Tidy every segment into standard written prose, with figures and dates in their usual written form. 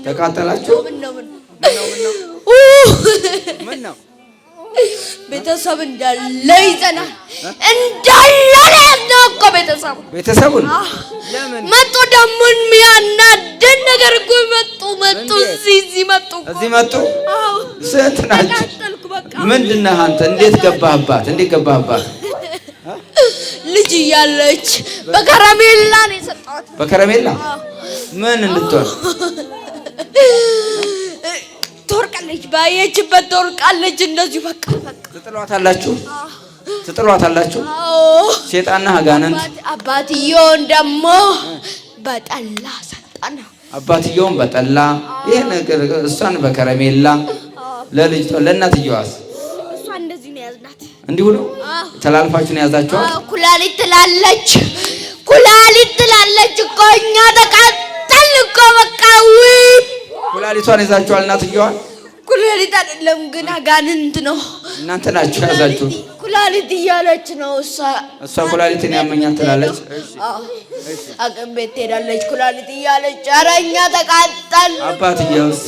ተቃጠላችሁ? ምን ነው ቤተሰብ እንዳለ ይዘናል ነው እኮ ቤተሰቡን ለምን መጡ? ደግሞ የሚያናደን ነገር እኮ መጡ። እዚህ መጡ። አዎ ስንት ናችሁ? ምንድን ነህ አንተ? እንዴት ገባህባት? ልጅ እያለች በከረሜላ ነው የሰጣት። በከረሜላ ምን እንድትሆን? ትወርቃለች፣ ባየችበት ትወርቃለች። እንደዚሁ በቃ ትጥሏታላችሁ? ሴጣንና አጋንንት። አባትየውን ደግሞ በጠላ ሰጣና፣ አባትየውን በጠላ ይሄ ነገር፣ እሷን በከረሜላ ለልጅ ለእናትየዋስ እሷ እንደዚህ ነው ያዝናት። እንዲሁ ነው ተላልፋችሁ ነው ያዛችኋት። ኩላሊት ትላለች እኮ እኛ ተቃጠልን እኮ በቃ። ኩላሊቷን ይዛችኋል እናትየዋን? ኩላሊት አይደለም ግን አጋንንት ነው። እናንተ ናችሁ ያዛችሁ። ኩላሊት እያለች ነው እሷ ኩላሊትን ያመኛል ትላለች። አቅም ቤት ትሄዳለች ኩላሊት እያለች። ኧረ እኛ ተቃጠልን። አባትየውስ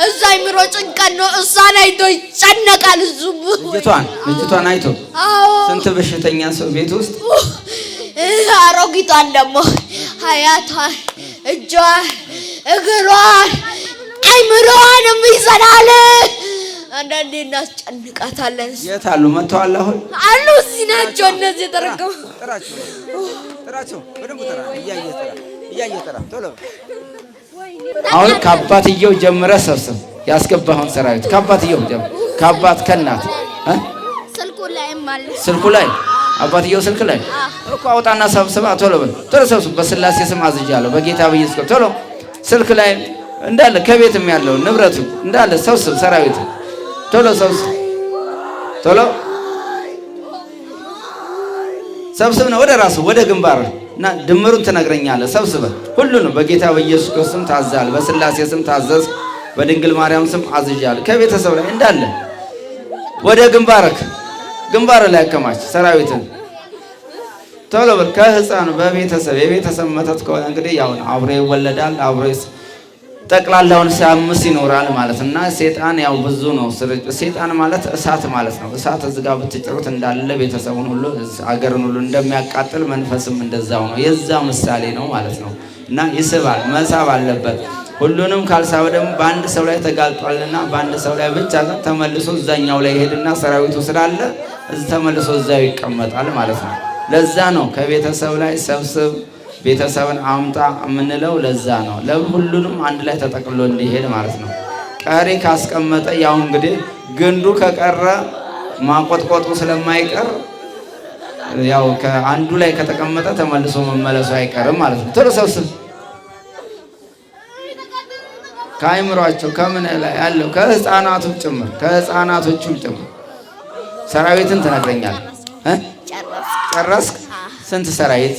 እዛ አይምሮ ጭንቀት ነው። እሷን አይቶ ይጨነቃል። ልጅቷን አይቶ ስንት በሽተኛ ሰው ቤት ውስጥ። አሮጊቷን ደግሞ ሀያቷን፣ እጇን፣ እግሯን፣ አይምሮዋንም ይዘናል። አንዳንዴ እናስጨንቃታለን። የት አሉ? መጥተዋል? አሁን አሉ። እዚህ ናቸው እነዚህ የተረገሙ። ጥራቸው በደንብ ጥራ። እያየህ ጥራ ቶሎ። አሁን ከአባትየው ጀምረህ ሰብስብ ያስገባኸውን ሰራዊት። ከአባትየው ጀምረህ ከአባት ከእናት ስልኩ ላይ አባትየው ስልክ ላይ እኮ አውጣና ሰብስባ። ቶሎ ሰብስብ። በስላሴ ስም አዝጃለሁ፣ በጌታ በኢየሱስ ክርስቶስ። ቶሎ ስልክ ላይ እንዳለ ከቤትም ያለው ንብረቱ እንዳለ ሰብስብ። ሰራዊት ቶሎ ሰብስብ። ሰብስብ ነው ወደ ራሱ ወደ ግንባር እና ድምሩን ትነግረኛለህ። ሰብስበህ ሁሉንም በጌታ በኢየሱስ ክርስቶስ ስም ታዛል፣ በስላሴ ስም ታዘዝ፣ በድንግል ማርያም ስም አዝጃለሁ። ከቤተሰብ ላይ እንዳለ ወደ ግንባር ላይ አከማች ሰራዊትን። ቶሎ በል። ከህፃኑ የቤተሰብ መተት ከሆነ እንግዲህ ያው አብሮ ይወለዳል፣ አብሮ ጠቅላላውን ሲያምስ ይኖራል ማለት እና ሴጣን ያው ብዙ ነው። ሴጣን ማለት እሳት ማለት ነው። እሳት እዚህ ጋር ብትጭሩት እንዳለ ቤተሰቡን ሁሉ አገርን ሁሉ እንደሚያቃጥል መንፈስም እንደዛው ነው። የዛ ምሳሌ ነው ማለት ነው። እና ይስባል፣ መሳብ አለበት። ሁሉንም ካልሳበ ደግሞ በአንድ ሰው ላይ ተጋልጧልና በአንድ ሰው ላይ ብቻ ተመልሶ እዛኛው ላይ ይሄድና ሰራዊቱ ስላለ ተመልሶ እዛው ይቀመጣል ማለት ነው። ለዛ ነው ከቤተሰብ ላይ ሰብስብ፣ ቤተሰብን አምጣ የምንለው ለዛ ነው። ለሁሉንም አንድ ላይ ተጠቅልሎ እንዲሄድ ማለት ነው። ቀሪ ካስቀመጠ ያው እንግዲህ ግንዱ ከቀረ ማቆጥቆጡ ስለማይቀር ያው ከአንዱ ላይ ከተቀመጠ ተመልሶ መመለሱ አይቀርም ማለት ነው። ቶሎ ሰብስብ። ከአይምሯቸው ከምን ላይ ያለው ከህፃናቶችም ጭምር ሰራዊትን ትነግረኛለህ። ጨረስክ? ስንት ሰራዊት?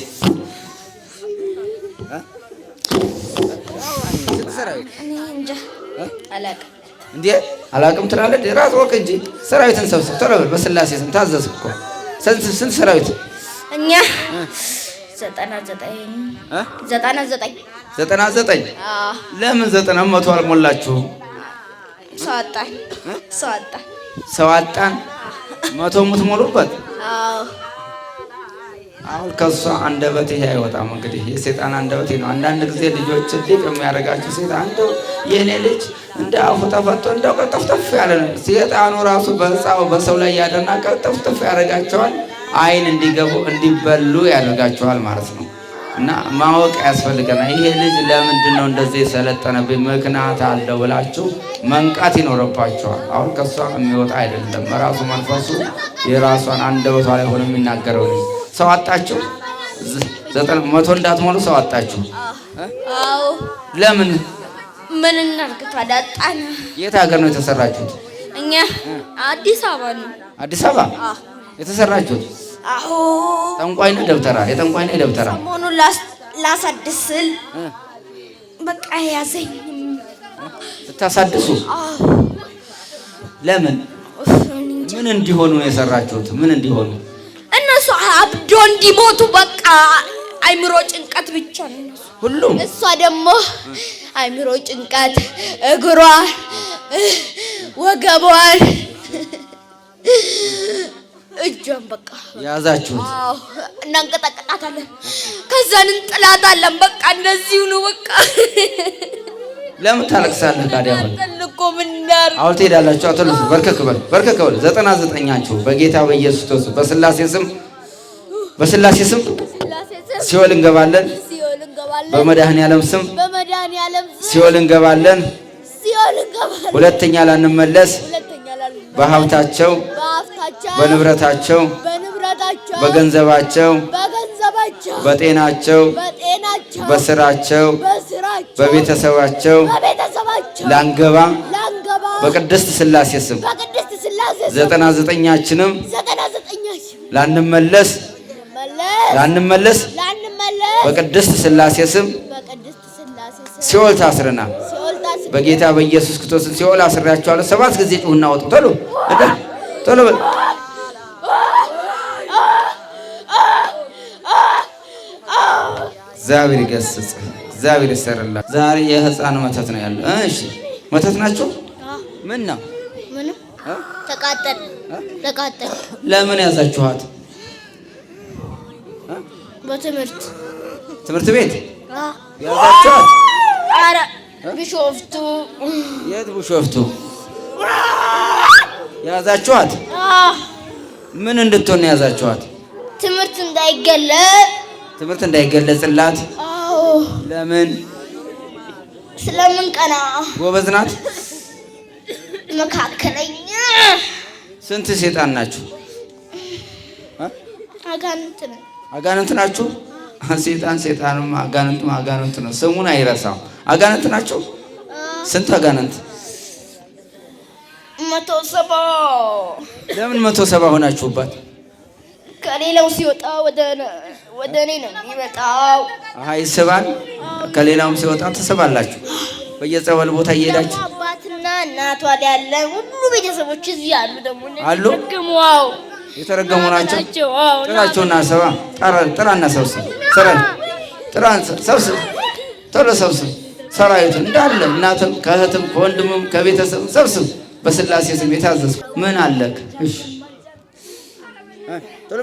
እንዴ አላቅም ትላለህ? ራስ ወቅ እንጂ ሰራዊትን ሰብስብ። ቶሎ በል። በስላሴ ስም ታዘዝክ እኮ። ስንት ሰራዊት? እኛ 99 ለምን 90 መቶ አልሞላችሁም? ሰው አጣን። መቶ የምትሞሉበት አሁን ከሷ አንደበት ይሄ አይወጣም። እንግዲህ የሴጣን አንደበት ነው። አንዳንድ ጊዜ ልጆች ልጅ የሚያደርጋቸው ሴጣን እንደው የኔ ልጅ እንደ አፉ ተፈቶ እንደው ቀልጠፍጠፍ ያለ ነው። ሴጣኑ ራሱ በሰው ላይ ያደና ቀልጠፍጠፍ ያደርጋቸዋል። አይን እንዲገቡ እንዲበሉ ያደርጋቸዋል ማለት ነው። እና ማወቅ ያስፈልገናል። ይሄ ልጅ ለምንድን ነው እንደዚህ የሰለጠነብኝ? ምክንያት አለው ብላችሁ መንቃት ይኖርባቸዋል። አሁን ከሷ የሚወጣ አይደለም። ራሱ መንፈሱ የራሷን አንደበቷ ላይ ሆኖ የሚናገረው ነው። ሰው አጣችሁ? 100 እንዳትሞሉ ሰው አጣችሁ? አዎ። ለምን? ምን እናድርግ ታዲያ? አጣን። የት ሀገር ነው የተሰራችሁት? እኛ አዲስ አበባ ነው። አዲስ አበባ የተሰራችሁት? አዎ። ጠንቋይ ነው ደብተራ? የጠንቋይ ነው ደብተራ? ሰሞኑን ላሳድስ ስል በቃ ያዘኝ። ስታሳድሱ? ለምን? ምን እንዲሆኑ ነው የሰራችሁት? ምን እንዲሆኑ? እነሱ አብዶ እንዲሞቱ በቃ አይምሮ ጭንቀት ብቻ ነው ሁሉም። እሷ ደግሞ አይምሮ ጭንቀት፣ እግሯን፣ ወገቧን፣ እጇን በቃ ያዛችሁት። አዎ እናንቀጠቅጣታለን። ከዛን እንጥላታለን። በቃ እንደዚሁ ነው። በቃ ለምን ታለቅሳለህ ታዲያ? አሁን ትሄዳላችሁ። አትልፉ። በርከክ በል 99 በጌታ በኢየሱስ ክርስቶስ በስላሴ ስም ሲኦል እንገባለን። በመድኃኔዓለም ስም ሲኦል እንገባለን። ሁለተኛ ላንመለስ። በሀብታቸው፣ በንብረታቸው፣ በገንዘባቸው፣ በጤናቸው፣ በስራቸው፣ በቤተሰባቸው ላንገባ በቅድስት ስላሴ ስም 99ኛችንም ላንመለስ በቅድስት ስላሴ ስም ሲኦል ታስረናል። በጌታ በኢየሱስ ክርስቶስ ሲኦል አስሬያቸዋለሁ። 7 ጊዜ ጩኸና ወጡ። ቶሎ በል። እግዚአብሔር ይገስጽ፣ እግዚአብሔር ይሰረላ። ዛሬ የህፃን መተት ነው ያለው። እሺ መተት ናቸው። ምን ነው? ምንም ተቃጠል። ለምን ያዛችኋት? ትምህርት ቤት ያዛችኋት? ኧረ ቢሾፍቱ። የት ቢሾፍቱ ያዛችኋት? ምን እንድትሆን ያዛችኋት? ትምህርት እንዳይገለጽላት። አዎ። ለምን? ስለምን ቀና። ጎበዝ ናት። መካከለኛ። ስንት ሴጣን ናችሁ? አጋንንት ናችሁ። ሴጣንም አጋንንት ነው። ስሙን አይረሳም። አጋንንት ናችሁ። ስንት አጋንንት? 170። ለምን 170 ሆናችሁባት? ከሌላው ሲወጣ ወደ እኔ ነው የሚመጣው። ይስባል። ከሌላውም ሲወጣ ትስባላችሁ። በየጸበል ቦታ እየሄዳችሁ አባትና እናቷ ያለ ሁሉ ቤተሰቦች እዚህ አሉ። ደግሞ አሉ የተረገሙ ናቸው። ጥራቸውና ሰባ ጥራና ሰብስብ ቶሎ ሰብስብ። ሰራዊቱ እንዳለ እናትም ከእህትም ከወንድምም ከቤተሰብ ሰብስብ። በስላሴ ስም የታዘዝኩ ምን አለክ? እሺ ቶሎ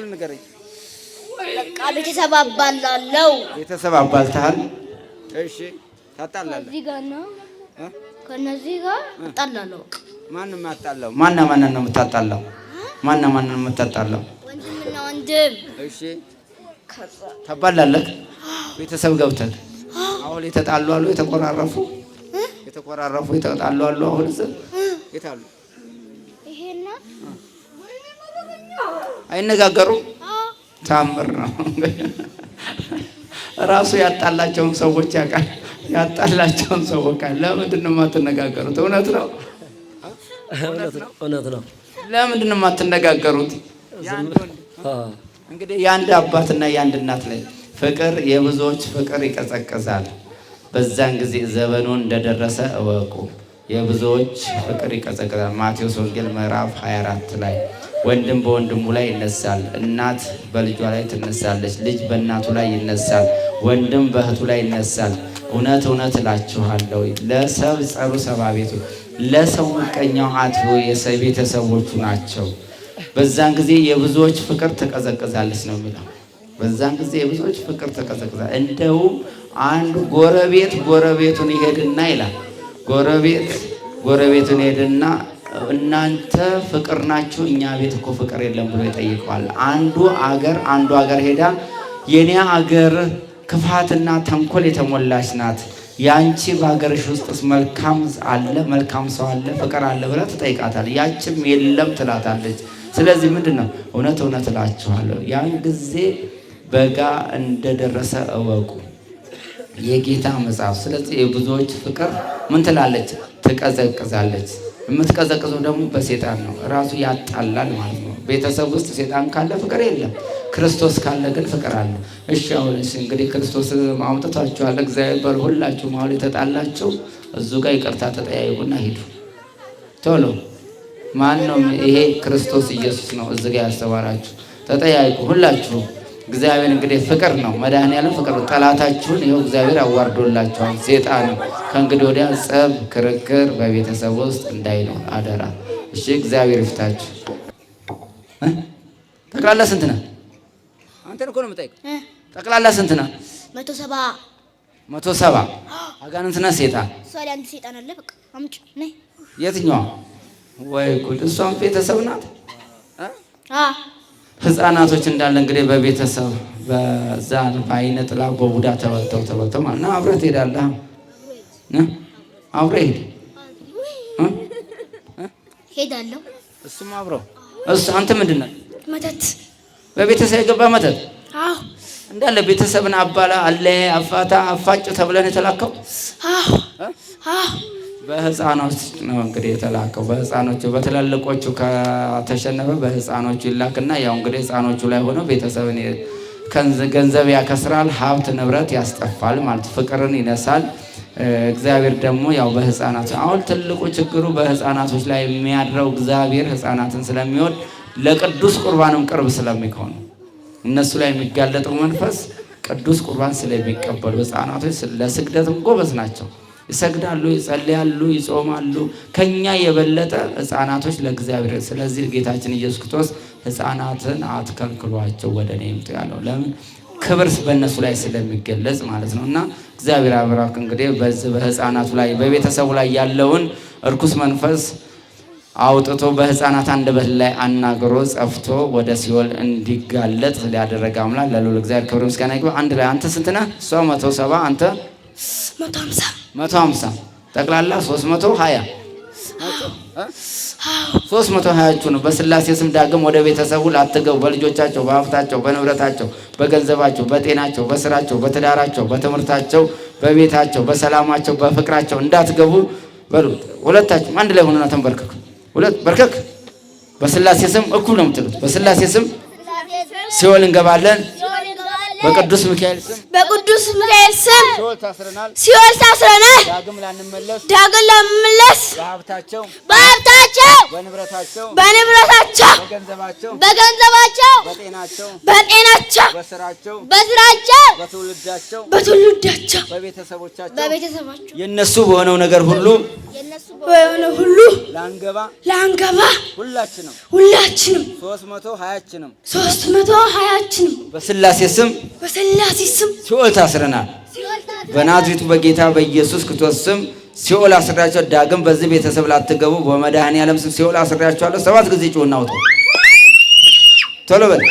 ንገረኝ። በቃ ቤተሰብ አባላለሁ። ቤተሰብ አባልተሃል? እሺ ታጣላለህ? እዚህ ጋር ነው ከነዚህ ጋር አጣላለሁ። ማንም ያጣለው? ማንን ነው የምታጣለው? ማንን ነው የምታጣለው? ወንድምና ወንድም። እሺ ታባላለህ? ቤተሰብ ገብተህ አሁን የተጣሉ አሉ፣ የተቆራረፉ የተጣሉ አሉ። አሁን የታሉ? ይሄና አይነጋገሩም። ታምር ነው። ራሱ ያጣላቸውን ሰዎች ያውቃል። ያጣላቸውን ሰዎች ለምንድን ነው የማትነጋገሩት? እውነት ነው። ለምንድን ነው የማትነጋገሩት? እንግዲህ የአንድ አባትና የአንድ እናት ላይ ፍቅር፣ የብዙዎች ፍቅር ይቀዘቅዛል። በዛን ጊዜ ዘመኑ እንደደረሰ እወቁ። የብዙዎች ፍቅር ይቀዘቅዛል። ማቴዎስ ወንጌል ምዕራፍ 24 ላይ ወንድም በወንድሙ ላይ ይነሳል፣ እናት በልጇ ላይ ትነሳለች፣ ልጅ በእናቱ ላይ ይነሳል፣ ወንድም በእህቱ ላይ ይነሳል። እውነት እውነት እላችኋለሁ ለሰው ጸሩ ሰባ ቤቱ ለሰው ምቀኛው አጥፎ ቤተሰቦቹ ናቸው። በዛን ጊዜ የብዙዎች ፍቅር ትቀዘቅዛለች ነው የሚለው። በዛን ጊዜ የብዙዎች ፍቅር ትቀዘቅዛለች። እንደውም አንዱ ጎረቤቱን ይሄድና ይላል ጎረቤቱን ይሄድና እናንተ ፍቅር ናችሁ፣ እኛ ቤት እኮ ፍቅር የለም ብሎ ይጠይቀዋል። አንዱ አገር ሄዳ የኔ አገር ክፋትና ተንኮል የተሞላች ናት፣ ያንቺ በአገርሽ ውስጥ መልካም ሰው አለ፣ ፍቅር አለ ብላ ትጠይቃታለች። ያችም የለም ትላታለች። ስለዚህ ምንድን ነው? እውነት እላችኋለሁ ያን ጊዜ በጋ እንደደረሰ እወቁ፣ የጌታ መጽሐፍ። ስለዚህ የብዙዎች ፍቅር ምን ትላለች? ትቀዘቅዛለች። የምትቀዘቅዘው ደግሞ በሴጣን ነው። ራሱ ያጣላል ማለት ነው። ቤተሰብ ውስጥ ሴጣን ካለ ፍቅር የለም። ክርስቶስ ካለ ግን ፍቅር አለ። እሺ አሁን እንግዲህ ክርስቶስ አምጥቷችኋል። እግዚአብሔር በል ሁላችሁም አሁን የተጣላችሁ እዙ ጋር ይቅርታ ተጠያይቁና ሂዱ ቶሎ። ማን ነው ይሄ? ክርስቶስ ኢየሱስ ነው እዚህ ጋር ያስተማራችሁ። ተጠያይቁ ሁላችሁ። እግዚአብሔር እንግዲህ ፍቅር ነው። መድኃኒዓለም ፍቅር ነው። ጠላታችሁን ይኸው እግዚአብሔር አዋርዶላችኋል። ሴጣን ከእንግዲህ ወዲያ ጸብ፣ ክርክር በቤተሰብ ውስጥ እንዳይኖር አደራ። እሺ እግዚአብሔር ይፍታችሁ። ጠቅላላ ስንት ነህ? አንተን እኮ ነው የምጠይቀው። ጠቅላላ ስንት ነህ? 170 170 አጋንንት ነህ? ሴጣን ሷሊ አንድ ሴጣን አለ። በቃ አምጪ ነይ። የትኛዋ? ወይ ጉድ! እሷም ቤተሰብ ናት። ህፃናቶች እንዳለ እንግዲህ በቤተሰብ በዛ በአይነ ጥላ በቡዳ ተበልተው ማለት ነው። አብረህ ትሄዳለህ። አብረህ ሄዳለሁ። እሱም አብረው እሱ አንተ ምንድን ነህ? መተት በቤተሰብ የገባ መተት። አዎ እንዳለ ቤተሰብን አባላ አለ አፋታ አፋጭ ተብለን የተላከው። አዎ በህፃኖች ነው እንግዲህ የተላከው። በህፃኖቹ በትላልቆቹ ከተሸነፈ በህፃኖቹ ይላክና ያው እንግዲህ ህፃኖቹ ላይ ሆነው ቤተሰብን ገንዘብ ያከስራል፣ ሀብት ንብረት ያስጠፋል ማለት ፍቅርን ይነሳል። እግዚአብሔር ደግሞ ያው በህፃናት አሁን ትልቁ ችግሩ በህፃናቶች ላይ የሚያድረው እግዚአብሔር ህፃናትን ስለሚወድ ለቅዱስ ቁርባንም ቅርብ ስለሚሆን እነሱ ላይ የሚጋለጠው መንፈስ ቅዱስ ቁርባን ስለሚቀበሉ ህፃናቶች ለስግደትም ጎበዝ ናቸው። ይሰግዳሉ፣ ይጸልያሉ፣ ይጾማሉ ከኛ የበለጠ ህፃናቶች ለእግዚአብሔር። ስለዚህ ጌታችን ኢየሱስ ክርስቶስ ህፃናትን አትከልክሏቸው ወደ እኔ ይምጡ ያለው ለምን? ክብር በእነሱ ላይ ስለሚገለጽ ማለት ነው። እና እግዚአብሔር አብራክ እንግዲህ በዚህ በህፃናቱ ላይ በቤተሰቡ ላይ ያለውን እርኩስ መንፈስ አውጥቶ በህፃናት አንደበት ላይ አናግሮ ጸፍቶ ወደ ሲኦል እንዲጋለጥ ያደረገ አምላክ ለልዑል እግዚአብሔር ክብር ምስጋና ይግባ። አንድ ላይ አንተ ስንት ነህ? እሷ 170 አንተ 150 ጠቅላላ 320 320 ነው። በስላሴ ስም ዳግም ወደ ቤተሰቡ ላትገቡ በልጆቻቸው፣ በሀብታቸው፣ በንብረታቸው፣ በገንዘባቸው፣ በጤናቸው፣ በስራቸው፣ በትዳራቸው፣ በትምህርታቸው፣ በቤታቸው፣ በሰላማቸው፣ በፍቅራቸው እንዳትገቡ በሉ። ሁለታችሁ አንድ ላይ ሆነና ተንበርከኩ። ሁለት በርከክ። በስላሴ ስም እኩል ነው የምትሉት። በስላሴ ስም ሲኦል እንገባለን። በቅዱስ ሚካኤል ስም ሲኦል ታስረናል። ዳግም ላንመለስ በሀብታቸው፣ በንብረታቸው፣ በገንዘባቸው፣ በጤናቸው፣ በስራቸው፣ በትውልዳቸው፣ በቤተሰቦቻቸው የእነሱ በሆነው ነገር ሁሉ ላንገባ ሁላችንም 320 በስላሴ ስም ሲኦል ታስረናል። በናዝሬቱ በጌታ በኢየሱስ ክርስቶስ ስም ሲኦል አስሬያቸው ዳግም በዚህ ቤተሰብ ላትገቡ በመድኃኒዓለም ስም ሲኦል አስሬያቸዋለሁ። 7 ጊዜ ጮህና አውጡ። ቶሎ በል